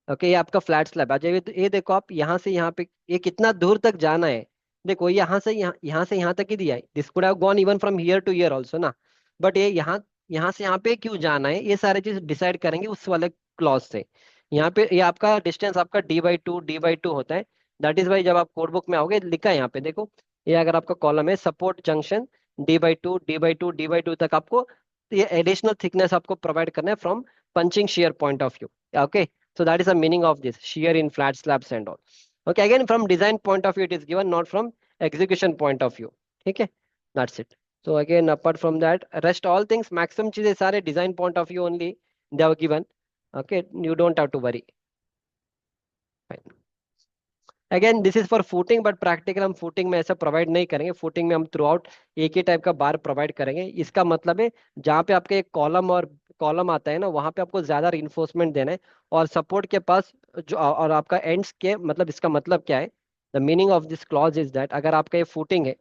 ओके, ये आपका फ्लैट स्लैब आ जाइए। तो ये देखो आप यहाँ से यहाँ पे ये कितना दूर तक जाना है। देखो यहाँ से यहाँ तक ही दिया है, this could have gone even from here to here also ना। बट ये यहाँ से यहाँ पे क्यों जाना है, ये सारे चीज डिसाइड करेंगे उस वाले क्लॉज से। यहाँ पे ये आपका डिस्टेंस आपका d/2 होता है। दैट इज वाई जब आप कोड बुक में आओगे लिखा है यहाँ पे देखो, ये अगर आपका कॉलम है सपोर्ट जंक्शन d/2 तक आपको ये एडिशनल थिकनेस आपको प्रोवाइड करना है from punching share point of view. Okay, so that is the meaning of this shear in flat slabs and all. Okay, again from design point of view it is given, not from execution point of view. ठीक है, that's it. So again apart from that rest all things maximum चीजें सारे design point of view only they are given. Okay, you don't have to worry. Fine. Again this is for footing, but practical हम फूटिंग में ऐसा प्रोवाइड नहीं करेंगे। फूटिंग में हम थ्रू आउट एक ही टाइप का बार प्रोवाइड करेंगे। इसका मतलब है जहाँ पे आपके एक कॉलम और कॉलम आता है ना वहाँ पे आपको ज्यादा रिइंफोर्समेंट देना है, और सपोर्ट के पास जो और आपका एंड्स के, मतलब इसका मतलब क्या है, the meaning of this clause is that अगर आपका ये फूटिंग है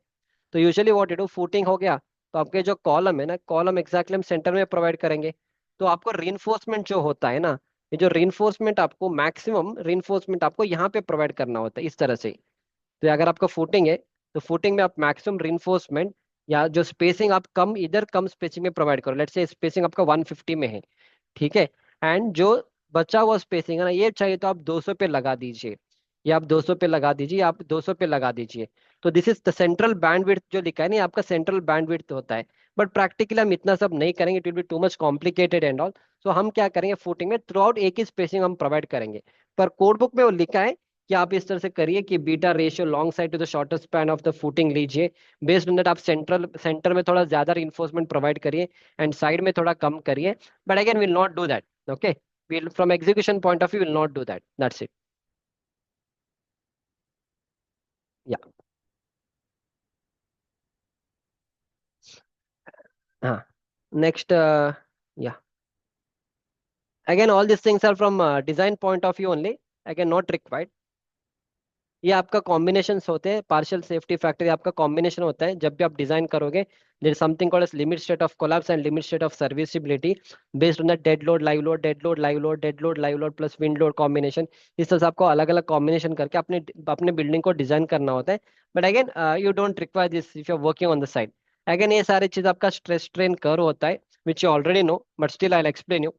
तो usually what you do, footing हो गया तो आपके जो कॉलम है ना, कॉलम एग्जैक्टली हम सेंटर में प्रोवाइड करेंगे। तो आपको रीइंफोर्समेंट जो होता है ना, ये जो रीइंफोर्समेंट आपको मैक्सिमम रीइंफोर्समेंट आपको यहाँ पे प्रोवाइड करना होता है इस तरह से। तो अगर आपका फुटिंग है तो फुटिंग में आप मैक्सिमम रीइंफोर्समेंट या जो स्पेसिंग आप कम, इधर कम स्पेसिंग में प्रोवाइड करो। लेट्स से स्पेसिंग आपका 150 में है, ठीक है, एंड जो बचा हुआ स्पेसिंग है ना ये चाहिए तो आप 200 पे लगा दीजिए, या आप 200 पे लगा दीजिए, आप 200 पे लगा दीजिए। तो this is the central bandwidth जो लिखा है ना, ये आपका सेंट्रल बैंडविड्थ होता है। बट प्रैक्टिकली हम इतना सब नहीं करेंगे, it will be too much complicated and all. So हम क्या करेंगे, फुटिंग में थ्रू आउट एक ही स्पेसिंग हम प्रोवाइड करेंगे। पर कोड बुक में वो लिखा है कि आप इस तरह से करिए कि beta ratio long side to the shorter span of the footing लीजिए। बेस्ड ऑन दैट आप सेंटर में थोड़ा ज्यादा रिइंफोर्समेंट प्रोवाइड करिए एंड साइड में थोड़ा कम करिए। But again will not do that. Okay, we'll from execution point of view will not do that, that's it. Yeah. हाँ, next yeah, again all these things are from design point of view only, again not required. ये आपका कॉम्बिनेशन होते हैं, पार्शियल सेफ्टी फैक्टर आपका कॉम्बिनेशन होता है जब भी आप डिजाइन करोगे। There is something called as limit state of collapse and limit state of serviceability based on the dead load live load, dead load live load, dead load live load plus wind load combination. इस तरह से आपको अलग अलग कॉम्बिनेशन करके अपने अपने बिल्डिंग को डिजाइन करना होता है। But again you don't require this if you are working on the side. Again ये सारी चीज आपका स्ट्रेस स्ट्रेन कर्व होता है which you already know, but still I explain you.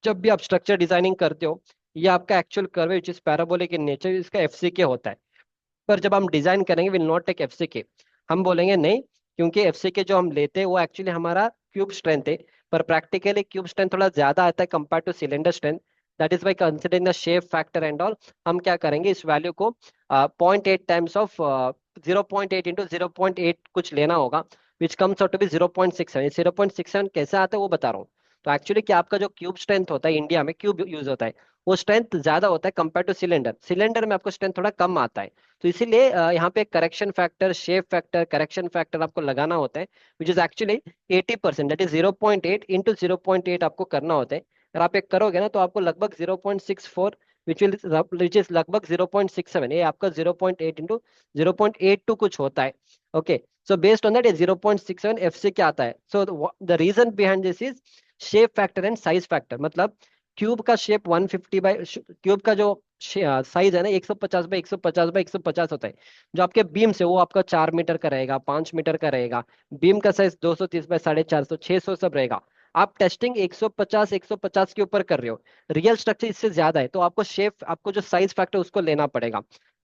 जब भी आप स्ट्रक्चर डिजाइनिंग करते हो, ये आपका एक्चुअल कर्व है which is parabolic in nature, इसका एफसीके होता है। पर जब हम डिजाइन करेंगे विल नॉट टेक एफसीके, हम बोलेंगे नहीं, क्योंकि एफसीके जो हम लेते हैं वो एक्चुअली हमारा क्यूब स्ट्रेंथ है। पर प्रैक्टिकली क्यूब स्ट्रेंथ थोड़ा ज्यादा आता है compare two cylinder strength. That is by considering the shape factor and all, हम क्या करेंगे इस वैल्यू को 0.8 टाइम्स ऑफ 0.8 इंटू 0.8 कुछ लेना होगा, which comes out to be 0.67। 0.67 कैसे आता है वो बता रहा हूँ। तो एक्चुअली क्या आपका जो क्यूब स्ट्रेंथ होता है, इंडिया में क्यूब यूज होता है, वो स्ट्रेंथ ज्यादा होता है कंपेयर टू सिलेंडर। सिलेंडर में आपको स्ट्रेंथ थोड़ा कम आता है। तो इसीलिए यहाँ पे correction factor, shape factor, correction factor आपको लगाना होता है which is actually 80%, that is 0.8 into 0.8 आपको करना होता है। अगर आप एक करोगे ना तो आपको लगभग 0.64 विच इज लगभग 0.67, ये आपका 0.8 इंटू 0.82 कुछ होता है। Okay, so based on that 0.67 F से क्या आता है। So the reason behind this is shape factor and size factor. मतलब क्यूब का शेप 150 बाई, क्यूब का जो साइज है ना 150 बाई 150 बाई 150 होता है। जो आपके बीम से वो आपका 4 मीटर का रहेगा, 5 मीटर का रहेगा। बीम का साइज 230 बाई 450, 600 सब रहेगा। आप टेस्टिंग 150 150 के ऊपर कर रहे हो, रियल स्ट्रक्चर इससे ज्यादा है, तो आपको शेप, आपको जो साइज फैक्टर उसको लेना पड़ेगा।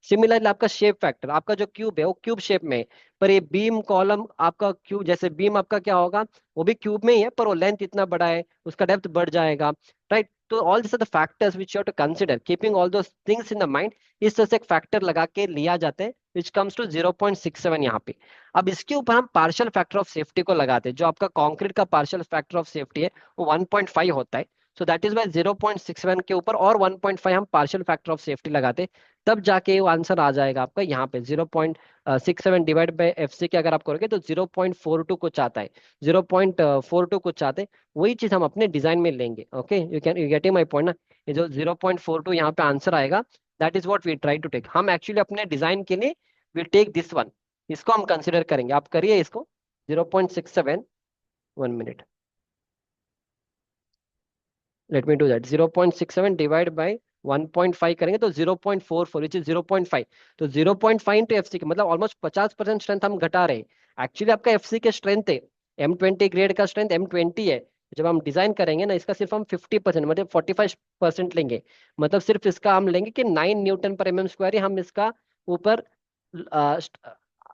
सिमिलरली आपका शेप फैक्टर, आपका जो क्यूब है वो क्यूब शेप में है, पर ये बीम कॉलम आपका क्यूब, जैसे बीम आपका क्या होगा, वो भी क्यूब में ही है पर वो लेंथ इतना बड़ा है, उसका डेप्थ बढ़ जाएगा। राइट, तो all this are the factors which you have to consider, keeping all those things in the mind. इस तरह से एक फैक्टर लगा के लिया जाता है विच कम्स टू 0.67 यहाँ पे। अब इसके ऊपर हम पार्शियल फैक्टर ऑफ सेफ्टी को लगाते हैं। जो आपका कंक्रीट का पार्शियल फैक्टर ऑफ सेफ्टी है वो 1.5 होता है। सो दैट इज वाई 0.67 के ऊपर और 1.5 हम पार्शियल फैक्टर ऑफ सेफ्टी लगाते हैं, तब जाके वो आंसर आ जाएगा आपका यहाँ पे 0.67 डिवाइड बाई एफ सी के अगर आप करोगे तो 0.42 कुछ आता है, 0.42 कुछ आते हैं। वही चीज हम अपने डिजाइन में लेंगे। Okay, you getting my point ना। ये जो 0.42 यहाँ पे आंसर आएगा, that is what we try to take. हम एक्चुअली अपने डिजाइन के लिए वी टेक दिस वन, इसको हम कंसिडर करेंगे। आप करिए इसको 0.67, 1 minute, let me do that. 0.67 divide by 1.5 करेंगे तो 0.44 विच इज 0.5। तो 0.5 इंटू एफ सी के मतलब ऑलमोस्ट 50% स्ट्रेंथ हम घटा रहे हैं। एक्चुअली आपका एफ सी के स्ट्रेंथ है, M20 ग्रेड का स्ट्रेंथ M20 है। जब हम डिजाइन करेंगे ना इसका सिर्फ हम 50% मतलब 45% लेंगे। मतलब सिर्फ इसका हम लेंगे कि 9 न्यूटन पर mm स्क्वायर ही हम इसका ऊपर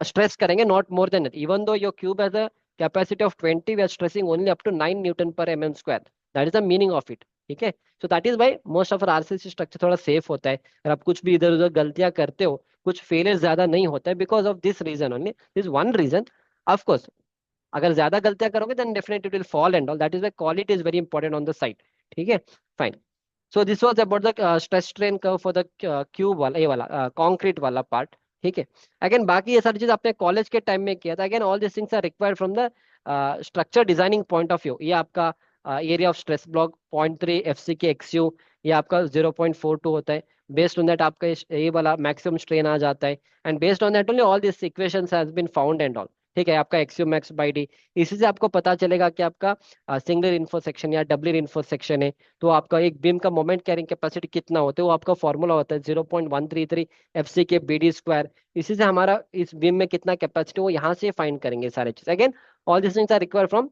स्ट्रेस करेंगे, not more than it. Even though your cube has a capacity of 20, we are stressing only up to 9 newton per mm square. That is the meaning of it. ठीक है, so that is why most of RCC structure थोड़ा सेफ होता है। अगर आप कुछ भी इधर उधर गलतियां करते हो, कुछ फेलियर ज्यादा नहीं होता है because of this reason only, this one reason. Of course अगर ज्यादा गलतियां करोगे then definitely it will fall and all, that is why quality is very important on the site. ठीक है, fine. So this was about the stress strain curve for the cube वाला, ये वाला कॉन्क्रीट वाला पार्ट। ठीक है, अगेन बाकी ये सारी चीज आपने कॉलेज के टाइम में किया था। Again all this things are required from the structure designing point of view. ये आपका area of stress block 0.3 F C के एक्सयू, ये आपका 0.42 होता है। बेस्ड ऑन दैट आपका ये वाला मैक्सिमम स्ट्रेन आ जाता है, and based on that only all this equations has been found and all. ठीक है, आपका एक्सयू मैक्स बाई डी, इसी से आपको पता चलेगा कि आपका सिंगल इन्फो सेक्शन या डबल इन्फो सेक्शन है तो आपका एक बीम का मोमेंट कैरिंग कैपेसिटी कितना होता है, वो आपका फॉर्मूला होता है 0.133 एफ सी के बी डी स्क्वायर। इसी से हमारा इस बीम में कितना कैपेसिटी वो यहाँ से फाइंड करेंगे सारे चीज। Again all this things are required from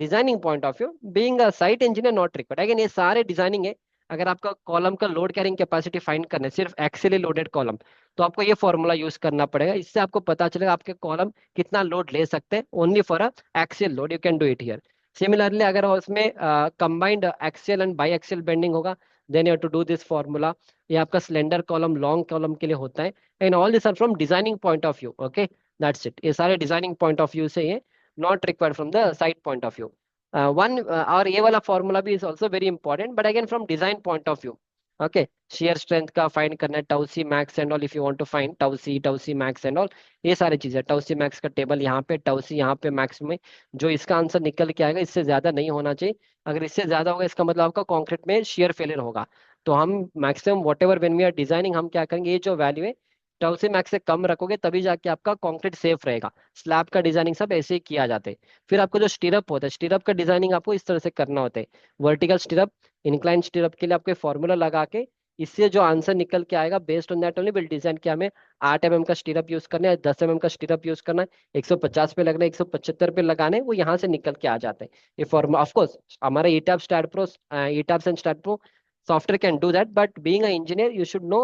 designing point of view, being a site engineer not required. Again ये सारे डिजाइनिंग है। अगर आपका कॉलम का लोड कैरिंग कैपेसिटी फाइंड करना है, सिर्फ एक्सियली लोडेड कॉलम, तो आपको ये फॉर्मूला यूज करना पड़ेगा। इससे आपको पता चलेगा आपके कॉलम कितना लोड ले सकते हैं only for a axial load, you can do it here. Similarly अगर उसमें combined axial and biaxial bending होगा, then you have to do this formula. ये आपका स्लेंडर कॉलम लॉन्ग कॉलम के लिए होता है। And all this are from designing point of view. Okay, that's it. ये सारे डिजाइनिंग पॉइंट ऑफ व्यू से ये, not required from the site point of view. One और ये वाला फॉर्मूला भी is also very important, but again from design point of view. Okay, shear strength का फाइंड करना है, tau C max and all, if you want to find tau C max and all, ये सारी चीजें। टाउ सी मैक्स का टेबल यहाँ पे, टाउ सी यहाँ पे मैक्स में, जो इसका आंसर निकल के आएगा इससे ज्यादा नहीं होना चाहिए। अगर इससे ज्यादा होगा इसका मतलब आपका कॉन्क्रीट में शेयर फेलियर होगा। तो हम maximum whatever when we are designing हम क्या करेंगे, ये जो वैल्यू है टाउ से मैक्स से कम रखोगे तभी जाके आपका कंक्रीट सेफ रहेगा। स्लैब का डिजाइनिंग सब ऐसे ही किया जाता है। फिर आपको जो स्टीरअप होता है, स्टीरअप का डिजाइनिंग आपको इस तरह से करना होता है। वर्टिकल स्टीरअप, इंक्लाइन स्टीरअप के लिए आपको फॉर्मूला लगा के इससे जो आंसर निकल के आएगा based on that only will design कि हमें 8 mm का स्टीरअप यूज करना है, 10 mm का स्टीरअप यूज करना है, 150 पे लगना है, 175 पे लगाने हैं, वो यहाँ से निकल के आ जाते हैं। ये फॉर्मूला ऑफ कोर्स हमारा ETABS STAAD Pro, ETABS and STAAD Pro software can do that, but being a engineer you should know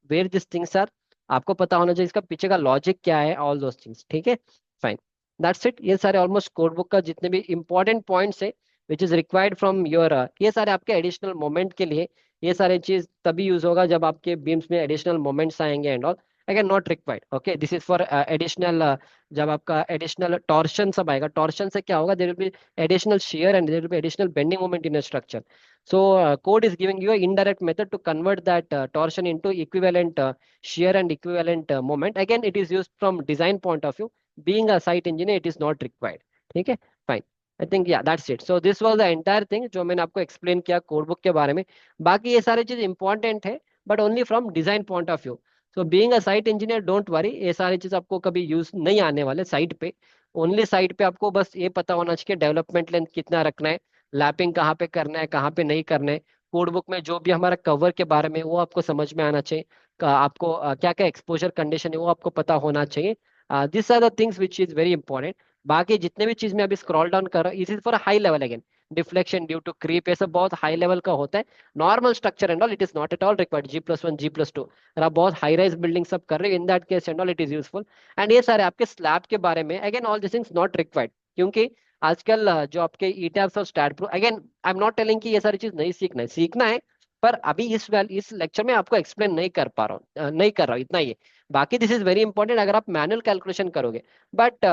where this things are. आपको पता होना चाहिए इसका पीछे का लॉजिक क्या है, ऑल दोस थिंग्स। ठीक है, फाइन, दैट्स इट। ये सारे ऑलमोस्ट कोड बुक का जितने भी इंपॉर्टेंट पॉइंट्स है which is required from your, ये सारे आपके एडिशनल मोमेंट के लिए। ये सारे चीज तभी यूज होगा जब आपके बीम्स में एडिशनल मोमेंट्स आएंगे and all. Again not required, okay, this is for additional. जब आपका एडिशनल टॉर्शन सब आएगा, टॉर्शन से क्या होगा, there will be additional shear and there will be additional bending moment in a structure. So code is giving you an indirect method to convert that torsion into equivalent shear and equivalent moment. Again, it is used from design point of view. Being a site engineer, it is not required. ठीक है, fine. I think yeah, that's it. So this was the entire thing जो मैंने आपको explain किया कोड बुक के बारे में। बाकी ये सारी चीज important है, but only from design point of view. So being a site engineer, don't worry, ये सारी चीज आपको कभी यूज नहीं आने वाले साइट पे। ओनली साइट पे आपको बस ये पता होना चाहिए डेवलपमेंट लेंथ कितना रखना है, लैपिंग कहाँ पे करना है, कहाँ पे नहीं करना है। कोड बुक में जो भी हमारा कवर के बारे में वो आपको समझ में आना चाहिए। आपको क्या क्या एक्सपोजर कंडीशन है वो आपको पता होना चाहिए। This are the things which is very important. बाकी जितने भी चीज मैं अभी स्क्रॉल डाउन कर रहा हूँ, is is for high level. Again deflection due to creep, ये सब बहुत हाई लेवल का होता है। Normal structure and all it is not at all required, G+1 G+2। अगर आप बहुत हाई राइज बिल्डिंग सब कर रहे हो, in that case and all it is useful. And ये सारे आपके स्लैब के बारे में, again all this things not required, क्योंकि आजकल जो आपके ईटैप्स और STAAD Pro, again I am not telling कि ये सारी चीज नहीं सीखना है, सीखना है। पर अभी इस लेक्चर में आपको एक्सप्लेन नहीं कर पा रहा हूँ, नहीं कर रहा हूँ, इतना ही है। बाकी दिस इज वेरी इंपॉर्टेंट अगर आप मैनुअल कैलकुलेशन करोगे। बट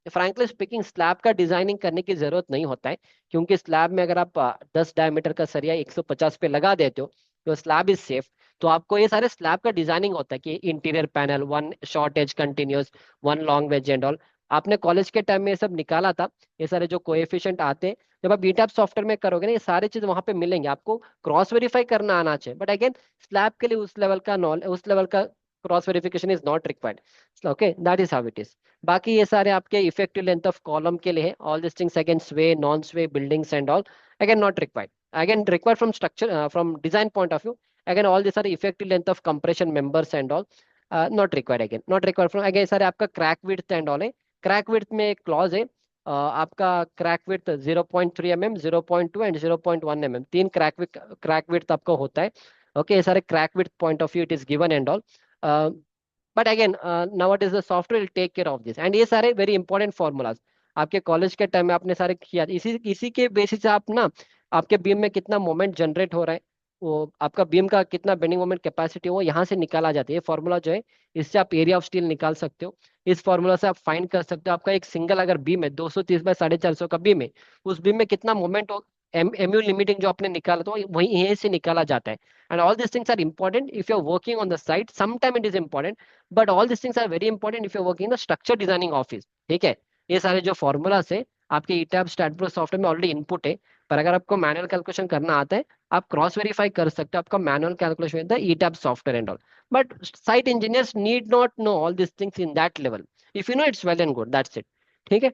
फ्रैंकली स्पीकिंग स्लैब का डिजाइनिंग करने की जरूरत नहीं होता है, क्योंकि स्लैब में अगर आप 10 डायमीटर का सरिया 150 पे लगा देते हो तो स्लैब इज सेफ। तो आपको ये सारे स्लैब का डिजाइनिंग होता है कि interior panel, one short edge continuous, one long edge and all. आपने कॉलेज के टाइम में ये सब निकाला था, ये सारे जो कोएफिशिएंट आते हैं। जब आप बीटैप सॉफ्टवेयर में करोगे ना, ये सारी चीज वहां पे मिलेंगे, आपको क्रॉस वेरीफाई करना आना चाहिए। बट अगेन स्लैब के लिए उस लेवल का नॉलेज, उस लेवल का cross verification is not required. Okay, that is how it is. बाकी ये सारे आपके इफेक्टिव लेंथ ऑफ कॉलम के लिए है, all this things again sway non sway buildings and all, again not required. Again required from structure, from design point of view. Again all this are effective length of compression members and all, not required. Again not required from, again सारे आपका क्रैक विड्थ एंड ऑल है। क्रैक विड्थ में एक क्लॉज है, आपका crack width 0.3 mm, 0.2 and 0.1 mm, तीन क्रैक विड्थ आपका होता है। ओके, ये सारे crack width point of view it is given and all. But again now is the software will take care of this. And ये सारे वेरी इंपॉर्टेंट फॉर्मूलाज आपके कॉलेज के टाइम में आपने सारे किया, इसी इसी के बेसिस से आप ना आपके बीम में कितना मोमेंट जनरेट हो रहा है, वो आपका बीम का कितना बेंडिंग मोमेंट कैपेसिटी वो यहाँ से निकाला जाता है। ये फॉर्मूला जो है, इससे आप एरिया ऑफ स्टील निकाल सकते हो। इस फॉर्मूला से आप फाइंड कर सकते हो आपका एक सिंगल अगर बीम है 230 बाय 450 का बीम है, उस बीम में कितना मोमेंट हो। एमयू लिमिटिंग जो आपने निकाला तो वही यहीं से निकाला जाता है। And all this things are important if you are working on the site, some time it is important, but all this things are very important if you are working the structure designing office. ठीक है, ये सारे जो फॉर्मूलाज है आपके ईटैप स्टैटप्रो सॉफ्टवेयर में ऑलरेडी इनपुट है। पर अगर आपको मैनुअल कैलकुलेशन करना आता है, आप क्रॉस वेरीफाई कर सकते हो आपका manual calculation with the ETABS software and all. But site engineers need not know all this things in that level. If you know it's well and good, that's it. ठीक है,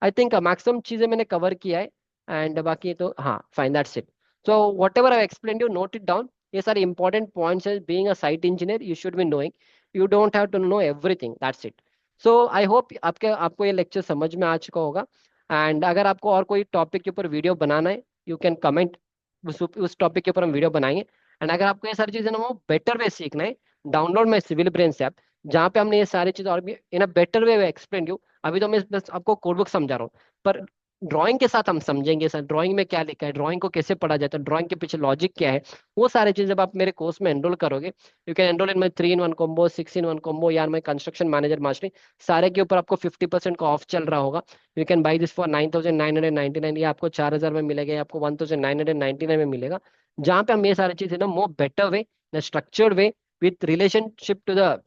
आई थिंक मैक्सिमम चीजें मैंने कवर किया है। एंड बाकी तो हाँ, fine, that's it. So whatever I explain you, note it down. ये सारे इंपॉर्टेंट पॉइंट्स है, being a site engineer you should be knowing, you don't have to know everything, that's it. So I hope आपको ये लेक्चर समझ में आ चुका होगा। एंड अगर आपको और कोई टॉपिक के ऊपर वीडियो बनाना है, यू कैन कमेंट, उस टॉपिक के ऊपर हम वीडियो बनाएंगे। एंड अगर आपको ये सारी चीजें ना वो बेटर वे सीखना है, download My Civil Brains app, जहाँ पे हमने ये सारी चीज और भी in a better way explain you. अभी तो मैं बस आपको कोडबुक समझा रहा हूँ, पर ड्राइंग के साथ हम समझेंगे सर, ड्राइंग में क्या लिखा है, ड्राइंग को कैसे पढ़ा जाता है, ड्राइंग के पीछे लॉजिक क्या है। वो सारी चीजें जब आप मेरे कोर्स में एनरोल करोगे, you can enrol in my 3-in-1 combo, 6-in-1 combo, या माई कंस्ट्रक्शन मैनेजर मास्टरी, सारे के ऊपर आपको 50% का ऑफ चल रहा होगा। You can buy this for 9,999, ये आपको 4,000 में मिलेगा, या आपको 1,999 में मिलेगा। जहाँ पे हम ये सारी चीजें ना more better way, structured way, with relationship to the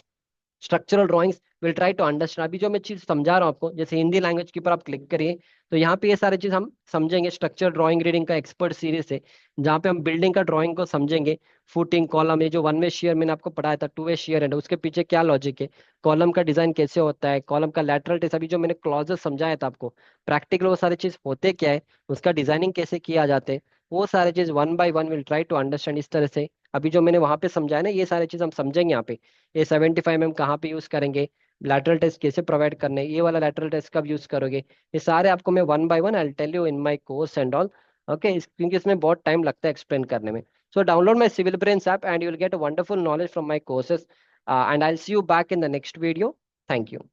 structural drawings will try to understand. अभी जो मैं चीज समझा रहा हूँ आपको, जैसे हिंदी लैंग्वेज के ऊपर आप क्लिक करिए, तो यहाँ पे ये सारी चीज हम समझेंगे। स्ट्रक्चर ड्राइंग रीडिंग का एक्सपर्ट सीरीज है, जहाँ पे हम बिल्डिंग का ड्राइंग को समझेंगे। फुटिंग कॉलम, ये जो वन वे शेयर मैंने आपको पढ़ाया था, टू वे शेयर है, उसके पीछे क्या लॉजिक है, कॉलम का डिजाइन कैसे होता है, कॉलम का लैटरल टेस्ट, अभी जो मैंने क्लॉजेस समझाया था आपको प्रैक्टिकल, वो सारी चीज होते क्या है, उसका डिजाइनिंग कैसे किया जाते हैं, वो सारी चीज one by one will try to understand इस तरह से। अभी जो मैंने वहां पे समझाया ना, ये सारी चीज हम समझेंगे यहाँ पे। ये 75 mm कहाँ पे यूज करेंगे, लैटरल टेस्ट कैसे प्रोवाइड करने हैं, ये वाला लैटरल टेस्ट कब यूज करोगे, ये सारे आपको मैं one by one I tell you in my course and all. Okay, क्योंकि इसमें बहुत टाइम लगता है एक्सप्लेन करने में। So download my Civil Brains app and you will get a wonderful knowledge from my courses, and I will see you back in the next video. Thank you.